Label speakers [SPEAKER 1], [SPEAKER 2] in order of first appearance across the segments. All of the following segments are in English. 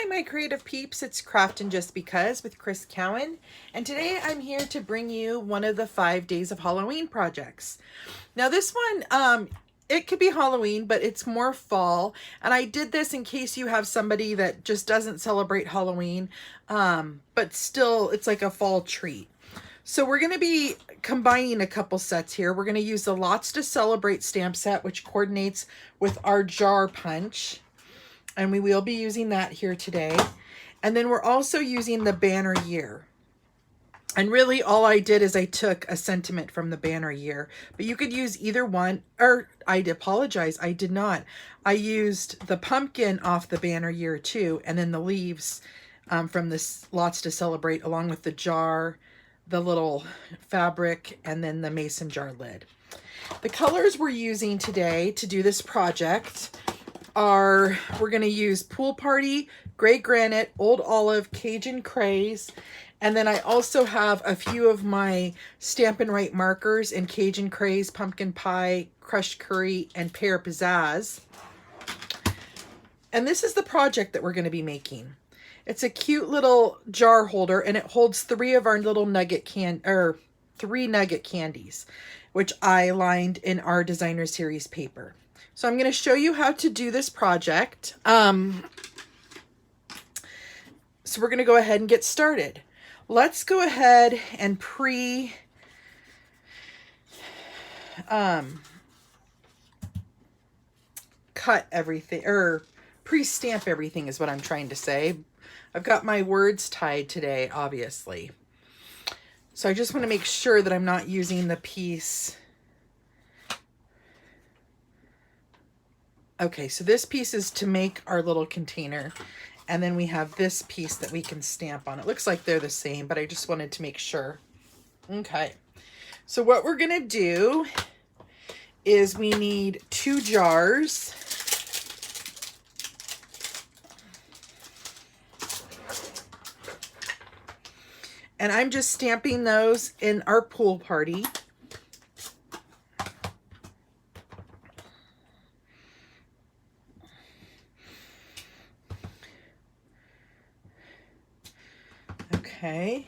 [SPEAKER 1] Hi, my creative peeps. It's Craftin' Just Because with Cowan, and today I'm here to bring you one of the 5 days of Halloween projects. Now, this one, it could be Halloween, but it's more fall, and I did this in case you have somebody that just doesn't celebrate Halloween, but still, it's like a fall treat. So we're going to be combining a couple sets here. We're going to use the Lots to Celebrate stamp set, which coordinates with our jar punch. And we will be using that here today. And then we're also using the banner year. And really all I did is I took a sentiment from the banner year, but you could use either one, or I apologize, I did not. I used the pumpkin off the banner year too, and then the leaves from this Lots to Celebrate, along with the jar, the little fabric, and then the mason jar lid. The colors we're using today to do this project are, we're going to use Pool Party, Gray Granite, Old Olive, Cajun Craze, and then I also have a few of my Stampin' Write markers in Cajun Craze, Pumpkin Pie, Crushed Curry, and Pear Pizzazz. And this is the project that we're going to be making. It's a cute little jar holder, and it holds 3 of our little three nugget candies, which I lined in our designer series paper. So I'm going to show you how to do this project. So we're going to go ahead and get started. Let's go ahead and cut everything, or pre-stamp everything is what I'm trying to say. I've got my words tied today, obviously. So I just want to make sure that I'm not using the piece. Okay, so this piece is to make our little container, and then we have this piece that we can stamp on. It looks like they're the same, but I just wanted to make sure. Okay, so what we're gonna do is we need 2 jars. And I'm just stamping those in our Pool Party. Okay.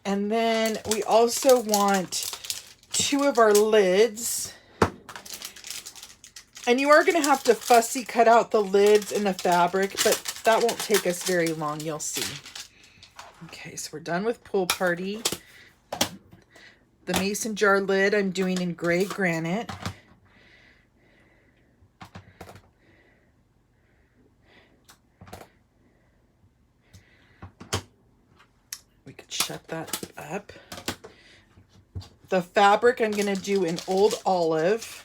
[SPEAKER 1] And then we also want 2 of our lids. And you are going to have to fussy cut out the lids in the fabric, but that won't take us very long, you'll see. Okay, so we're done with Pool Party. The mason jar lid I'm doing in Gray Granite. We could shut that up. The fabric I'm going to do in Old Olive.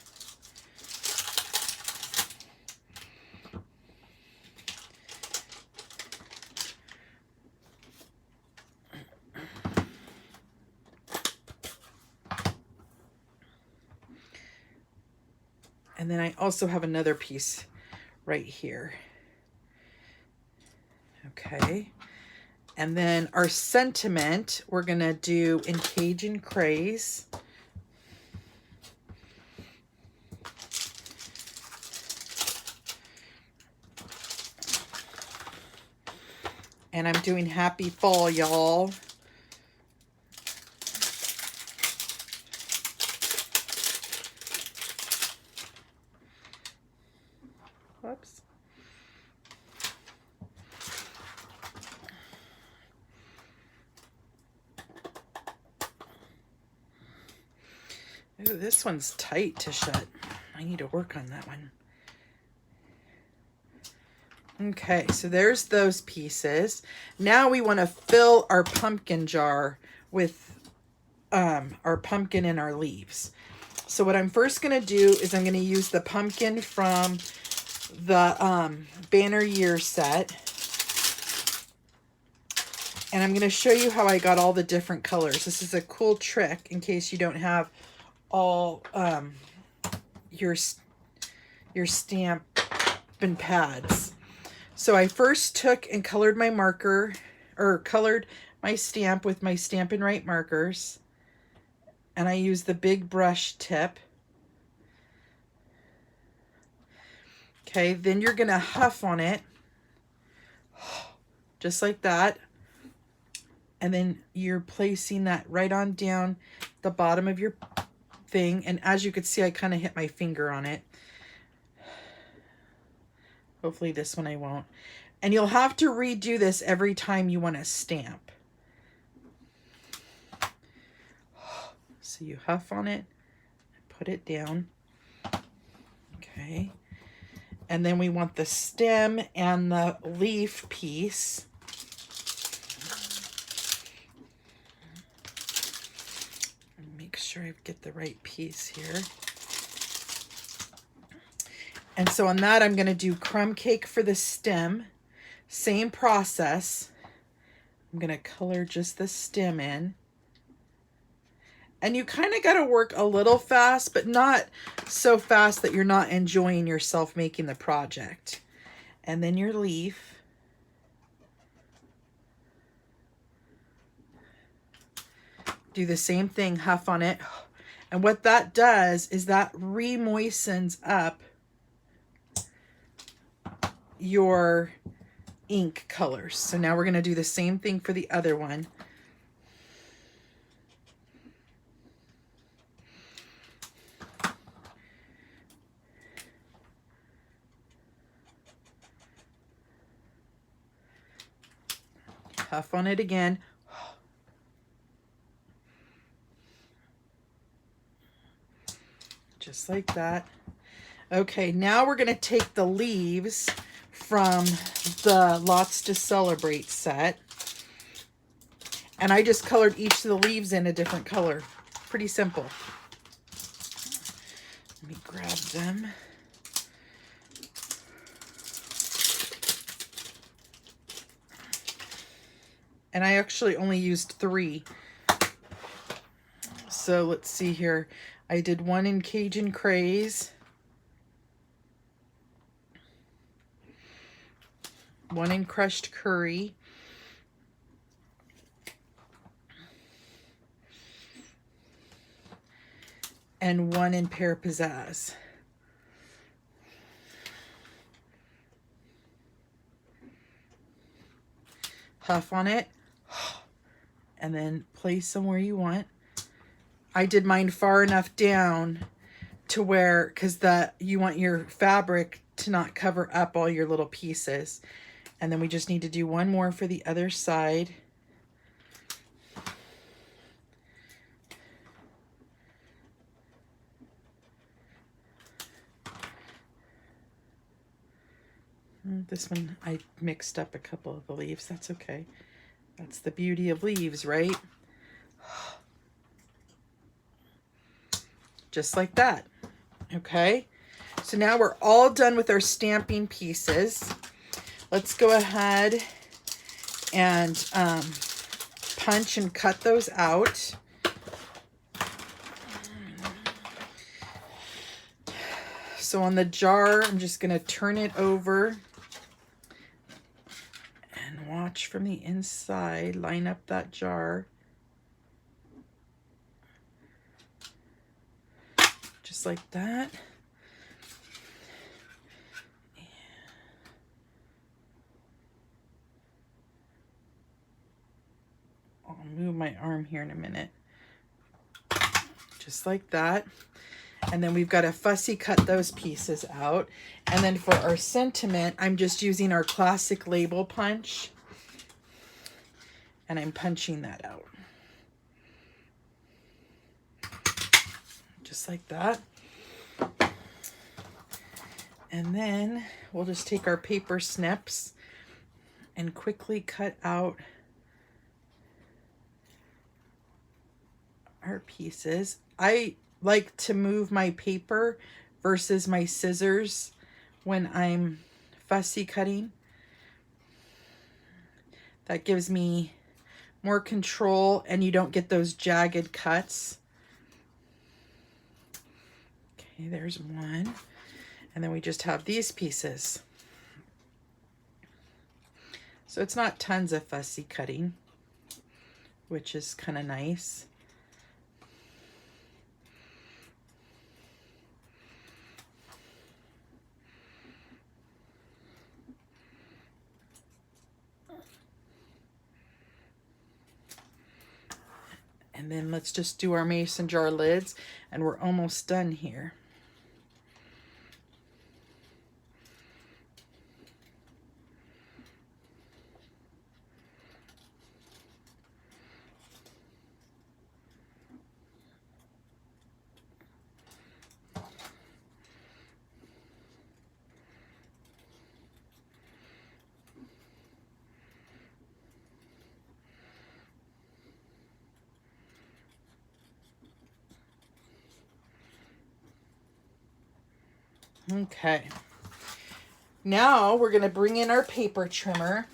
[SPEAKER 1] And then I also have another piece right here. Okay. And then our sentiment, we're going to do in Cajun Craze. And I'm doing Happy Fall, y'all. Whoops. Ooh, this one's tight to shut. I need to work on that one. Okay, so there's those pieces. Now we want to fill our pumpkin jar with our pumpkin and our leaves. So what I'm first going to do is I'm going to use the pumpkin from the banner year set. And I'm going to show you how I got all the different colors. This is a cool trick in case you don't have all your stamp and pads. So I first took and colored my marker, or colored my stamp with my Stampin' Write markers. And I used the big brush tip. Okay, then you're gonna huff on it, just like that. And then you're placing that right on down the bottom of your thing. And as you can see, I kind of hit my finger on it. Hopefully this one I won't. And you'll have to redo this every time you want to stamp. So you huff on it, put it down. Okay. And then we want the stem and the leaf piece. Make sure I get the right piece here. And so on that, I'm going to do crumb cake for the stem. Same process. I'm going to color just the stem in. And you kind of got to work a little fast, but not so fast that you're not enjoying yourself making the project. And then your leaf. Do the same thing, huff on it. And what that does is that re-moistens up your ink colors. So now we're going to do the same thing for the other one. Huff on it again. Just like that. Okay, now we're going to take the leaves from the Lots to Celebrate set. And I just colored each of the leaves in a different color. Pretty simple. Let me grab them. And I actually only used 3. So let's see here. I did one in Cajun Craze. One in Crushed Curry. And one in Pear Pizzazz. Huff on it. And then place them where you want. I did mine far enough down to where, because you want your fabric to not cover up all your little pieces. And then we just need to do one more for the other side. This one, I mixed up a couple of the leaves. That's okay. That's the beauty of leaves, right? Just like that. Okay. So now we're all done with our stamping pieces. Let's go ahead and punch and cut those out. So on the jar, I'm just going to turn it over and watch from the inside, line up that jar. Just like that. I'll move my arm here in a minute. Just like that. And then we've got to fussy cut those pieces out. And then for our sentiment, I'm just using our classic label punch. And I'm punching that out. Just like that. And then we'll just take our paper snips and quickly cut out our pieces. I like to move my paper versus my scissors when I'm fussy cutting. That gives me more control and you don't get those jagged cuts. Okay, there's one. And then we just have these pieces. So it's not tons of fussy cutting, which is kind of nice. And then let's just do our mason jar lids, and we're almost done here. Okay, now we're going to bring in our paper trimmer,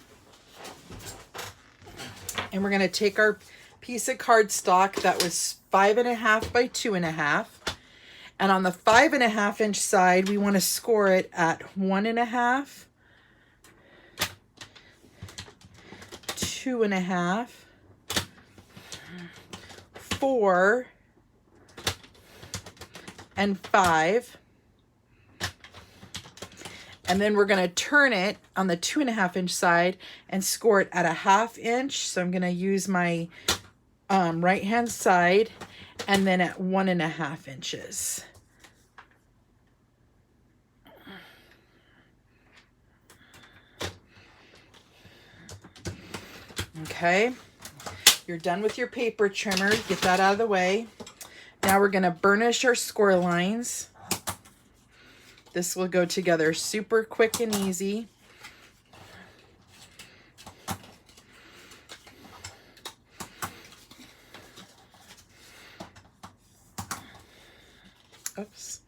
[SPEAKER 1] and we're going to take our piece of cardstock that was 5.5 by 2.5, and on the 5.5 inch side we want to score it at 1.5, 2.5, 4, and 5. And then we're going to turn it on the 2.5 inch side and score it at 1/2 inch. So I'm going to use my right hand side, and then at 1.5 inches. Okay, you're done with your paper trimmer. Get that out of the way. Now we're going to burnish our score lines. This will go together super quick and easy. Oops.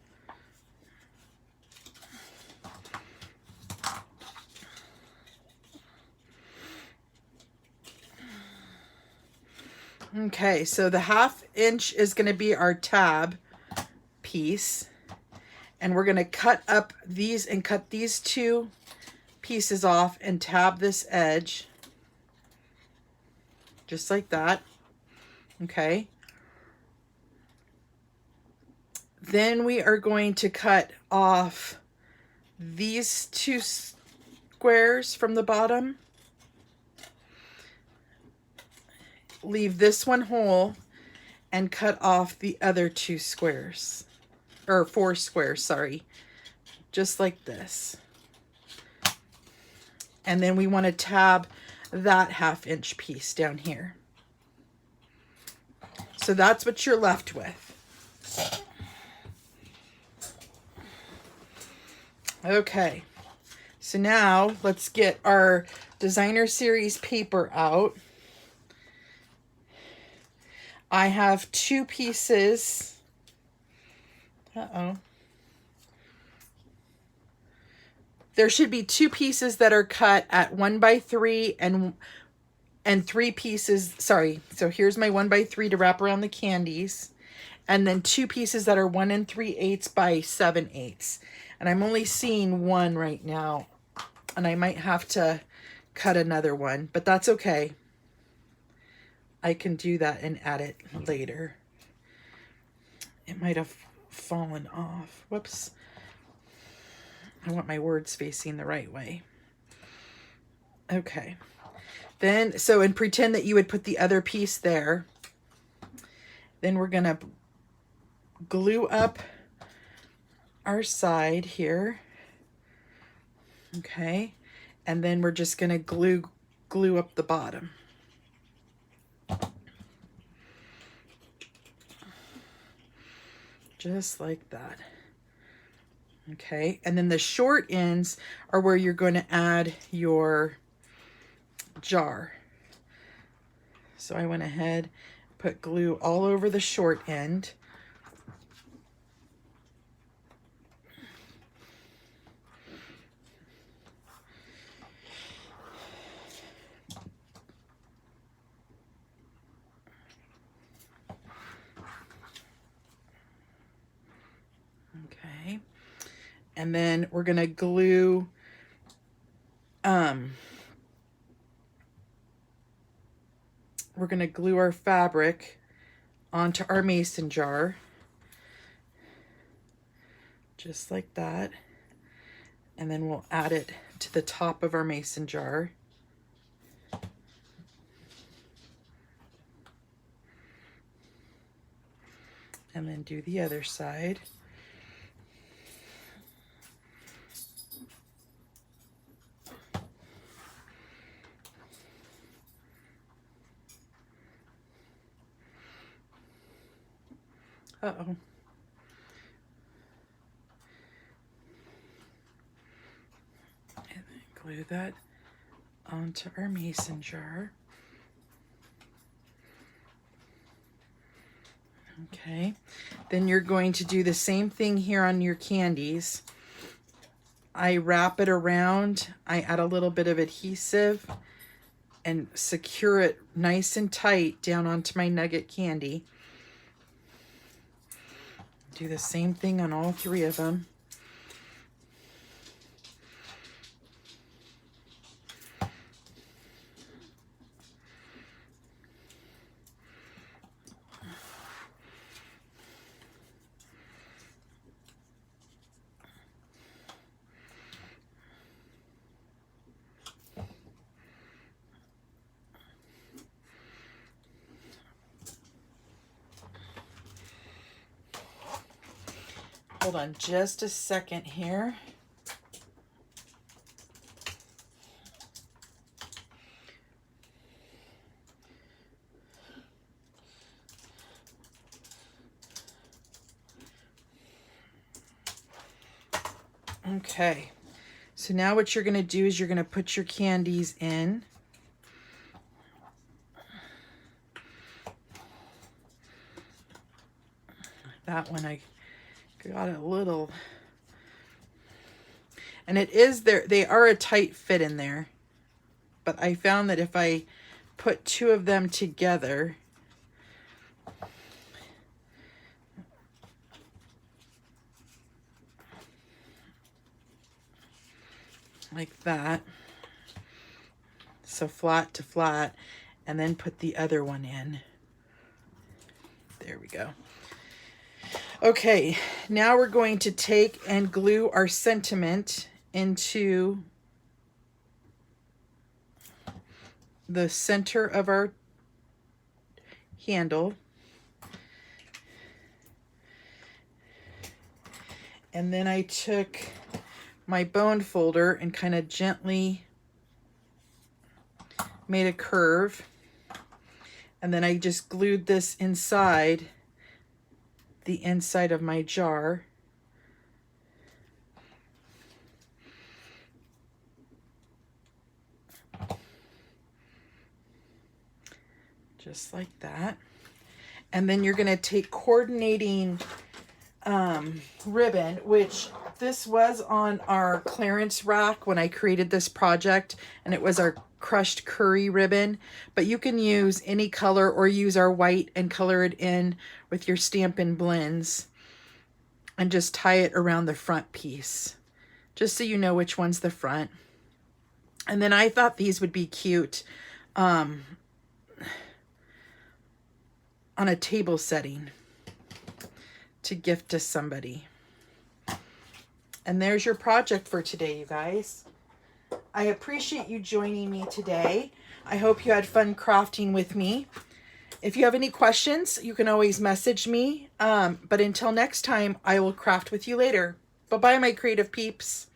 [SPEAKER 1] Okay, so the 1/2 inch is going to be our tab piece. And we're going to cut up these and cut these 2 pieces off and tab this edge. Just like that. Okay. Then we are going to cut off these 2 squares from the bottom. Leave this one whole and cut off the other 2 squares. Or 4 squares, sorry. Just like this. And then we want to tab that 1/2 inch piece down here. So that's what you're left with. Okay. So now let's get our designer series paper out. I have 2 pieces. Uh-oh. There should be 2 pieces that are cut at 1 by 3 and 3 pieces. Sorry. So here's my 1 by 3 to wrap around the candies. And then 2 pieces that are 1 3/8 by 7/8. And I'm only seeing 1 right now. And I might have to cut another one, but that's okay. I can do that and add it later. It might have fallen off. Whoops. I want my words facing the right way. Okay. Then, and pretend that you would put the other piece there. Then we're going to glue up our side here. Okay. And then we're just going to glue up the bottom. Just like that. Okay, and then the short ends are where you're going to add your jar. So I went ahead, put glue all over the short end. Okay. And then we're going to glue our fabric onto our mason jar. Just like that. And then we'll add it to the top of our mason jar. And then do the other side. Uh-oh. And then glue that onto our mason jar. Okay, then you're going to do the same thing here on your candies. I wrap it around, I add a little bit of adhesive and secure it nice and tight down onto my nugget candy. Do the same thing on all three of them. Hold on just a second here. Okay, so now what you're going to do is you're going to put your candies in. That one I got a little, and it is there, they are a tight fit in there, but I found that if I put two of them together, like that, so flat to flat, and then put the other one in. There we go. Okay, now we're going to take and glue our sentiment into the center of our handle. And then I took my bone folder and kind of gently made a curve. And then I just glued this inside the inside of my jar. Just like that. And then you're going to take coordinating ribbon, which this was on our clearance rack when I created this project, and it was our crushed curry ribbon, but you can use any color or use our white and color it in with your Stampin' Blends and just tie it around the front piece, just so you know which one's the front. And then I thought these would be cute on a table setting to gift to somebody. And there's your project for today, you guys. I appreciate you joining me today. I hope you had fun crafting with me. If you have any questions, you can always message me. But until next time, I will craft with you later. Bye-bye, my creative peeps.